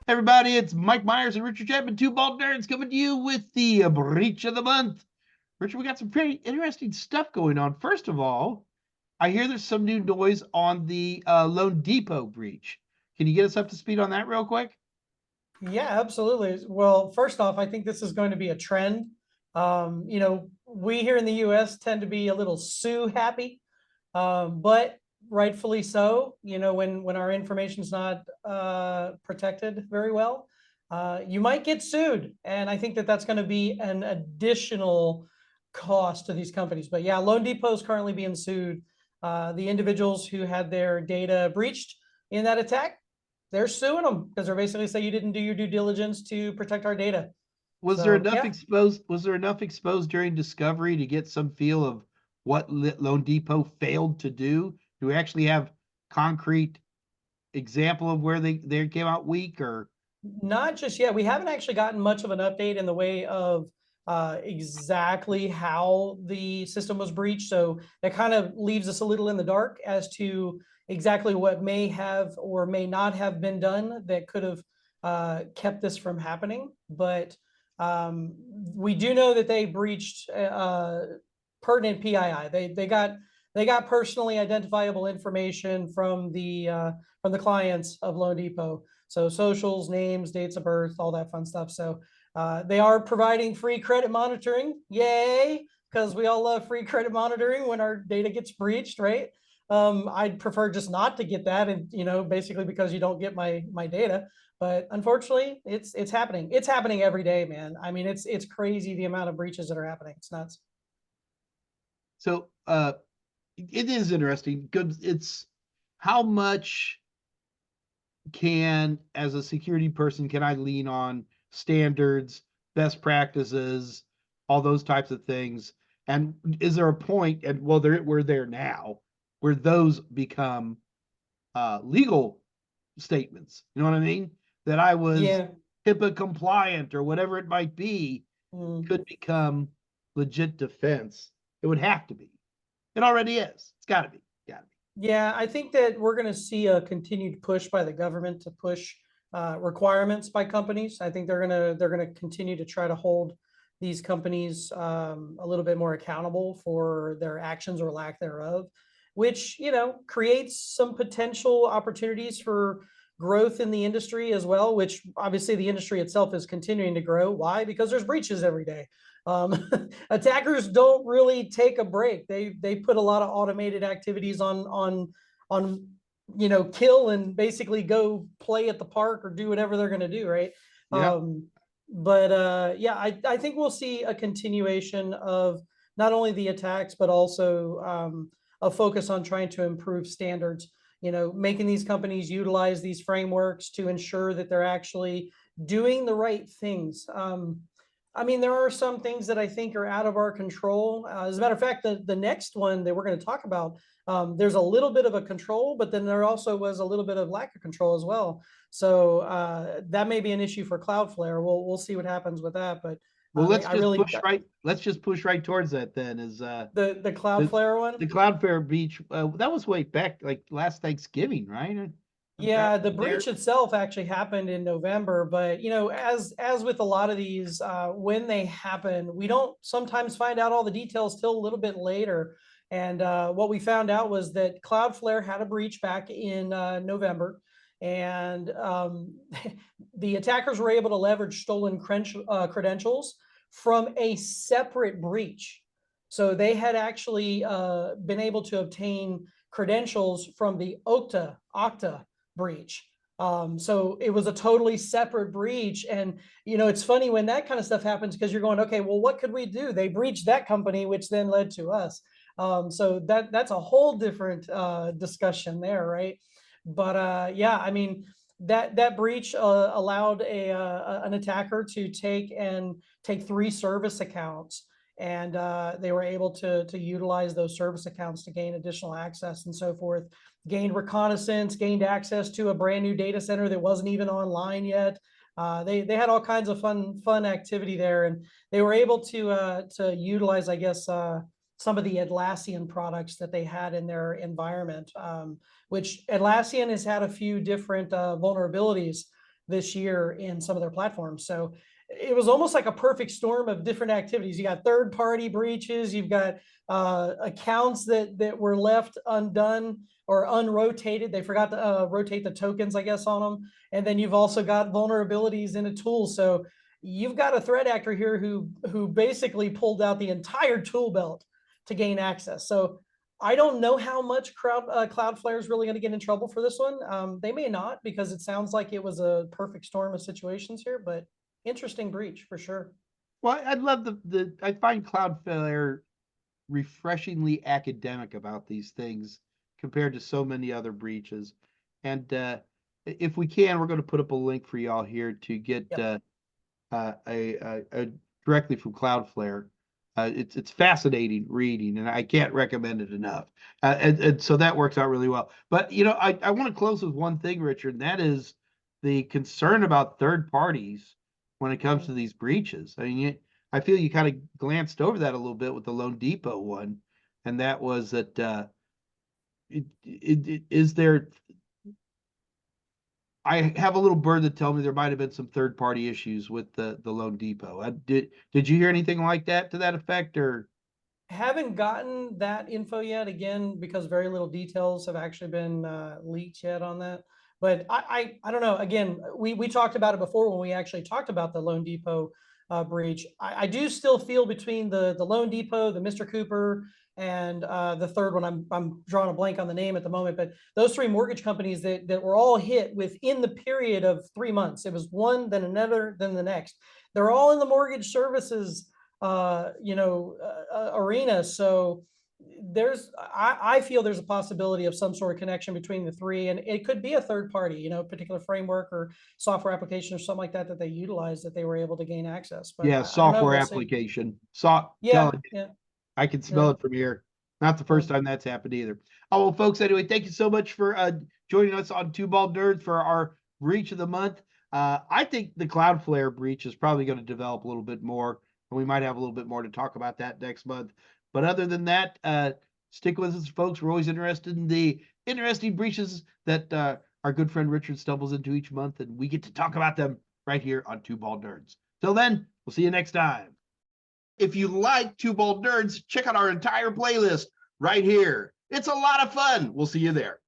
Everybody, it's Mike Meyers and Richard Chapman, two bald nerds, coming to you with the breach of the month. Richard, we got some pretty interesting stuff going on. First of all, I hear there's some new noise on the Loan Depot breach. Can you get us up to speed on that real quick? Yeah, absolutely. Well, first off, I think this is going to be a trend. We here in the US tend to be a little sue happy, but rightfully so. When our information's not protected very well, you might get sued. And I think that that's going to be an additional cost to these companies. But yeah, Loan Depot is currently being sued. The individuals who had their data breached in that attack, they're suing them because they're basically saying you didn't do your due diligence to protect our data. Was there So enough yeah, exposed? Was there enough exposed during discovery to get some feel of what Loan Depot failed to do? Do we actually have concrete example of where they came out weak? Or not just yet. We haven't actually gotten much of an update in the way of exactly how the system was breached. So that kind of leaves us a little in the dark as to exactly what may have or may not have been done that could have kept this from happening. But we do know that they breached pertinent PII. They got personally identifiable information from the clients of Loan Depot. So socials, names, dates of birth, all that fun stuff. So they are providing free credit monitoring. Yay! Because we all love free credit monitoring when our data gets breached, right? I'd prefer just not to get that, and basically because you don't get my data. But unfortunately, it's happening. It's happening every day, man. I mean, it's crazy the amount of breaches that are happening. It's nuts. so it is interesting. Good. It's how much as a security person, can I lean on standards, best practices, all those types of things? And is there a point, and well, we're there now, where those become legal statements? You know what I mean? That I was Yeah. HIPAA compliant or whatever it might be Mm. could become legit defense. It would have to be. It already is. It's got to be. Got to Yeah, I think that we're going to see a continued push by the government to push requirements by companies. I think they're gonna continue to try to hold these companies a little bit more accountable for their actions or lack thereof, which creates some potential opportunities for growth in the industry as well. Which obviously the industry itself is continuing to grow. Why? Because there's breaches every day. Um, Attackers don't really take a break. They put a lot of automated activities on kill and basically go play at the park or do whatever they're going to do, right? be. Yeah. But yeah, I think we'll see a continuation of not only the attacks but also a focus on trying to improve standards. Making these companies utilize these frameworks to ensure that they're actually doing the right things. I mean, there are some things that I think are out of our control. As a matter of fact, the next one that we're going to talk about, there's a little bit of a control, but then there also was a little bit of lack of control as well. So that may be an issue for Cloudflare. We'll see what happens with that. But Well, let's I just really push right. Let's just push right towards that then. Is the the Cloudflare one. the Cloudflare Beach? That was way back, like last Thanksgiving, right? Yeah, the There. breach itself actually happened in November, but as with a lot of these, when they happen, we don't sometimes find out all the details till a little bit later. And what we found out was that Cloudflare had a breach back in November, and the attackers were able to leverage stolen credentials from a separate breach. So they had actually been able to obtain credentials from the Okta breach. So it was a totally separate breach. And, it's funny when that kind of stuff happens because you're going, okay, well, what could we do? They breached that company, which then led to us. So that's a whole different discussion there, right? But yeah, I mean, that breach allowed an attacker to take three service accounts, and they were able to utilize those service accounts to gain additional access and so forth. Gained reconnaissance, gained access to a brand new data center that wasn't even online yet. They had all kinds of fun activity there, and they were able to utilize, I guess, some of the Atlassian products that they had in their environment, which Atlassian has had a few different vulnerabilities this year in some of their platforms. So it was almost like a perfect storm of different activities. You got third-party breaches, you've got accounts that were left undone or unrotated. They forgot to rotate the tokens, I guess, on them. And then you've also got vulnerabilities in a tool. So you've got a threat actor here who basically pulled out the entire tool belt to gain access. So I don't know how much Cloudflare is really going to get in trouble for this one. They may not, because it sounds like it was a perfect storm of situations here, but interesting breach for sure. Well, I'd love I find Cloudflare refreshingly academic about these things compared to so many other breaches. And if we can, we're going to put up a link for y'all here to get Yep. a directly from Cloudflare. It's fascinating reading, and I can't recommend it enough. And so that works out really well. But I want to close with one thing, Richard, and that is the concern about third parties when it comes to these breaches. I mean, I feel you kind of glanced over that a little bit with the Loan Depot one, and that was that is there. I have a little bird that tell me there might have been some third party issues with the Loan Depot. Did you hear anything like that to that effect, or? Haven't gotten that info yet, again, because very little details have actually been leaked yet on that. But I don't know. Again, we talked about it before when we actually talked about the Loan Depot breach. I do still feel between the Loan Depot, the Mr. Cooper, and the third one, I'm drawing a blank on the name at the moment, but those three mortgage companies that were all hit within the period of 3 months. It was one, then another, then the next. They're all in the mortgage services arena. So I feel there's a possibility of some sort of connection between the three, and it could be a third party, particular framework or software application or something like that they utilize that they were able to gain access. But Yeah, I don't know. software We'll see. application. Yeah, yeah, I can smell yeah. it from here. Not the first Yeah. time that's happened either. Oh, well, folks, anyway, thank you so much for joining us on Two Bald Nerds for our breach of the month. I think the Cloudflare breach is probably going to develop a little bit more, and we might have a little bit more to talk about that next month. But other than that, stick with us, folks. We're always interested in the interesting breaches that our good friend Richard stumbles into each month, and we get to talk about them right here on Two Bald Nerds. Till then, we'll see you next time. If you like Two Bald Nerds, check out our entire playlist right here. It's a lot of fun. We'll see you there.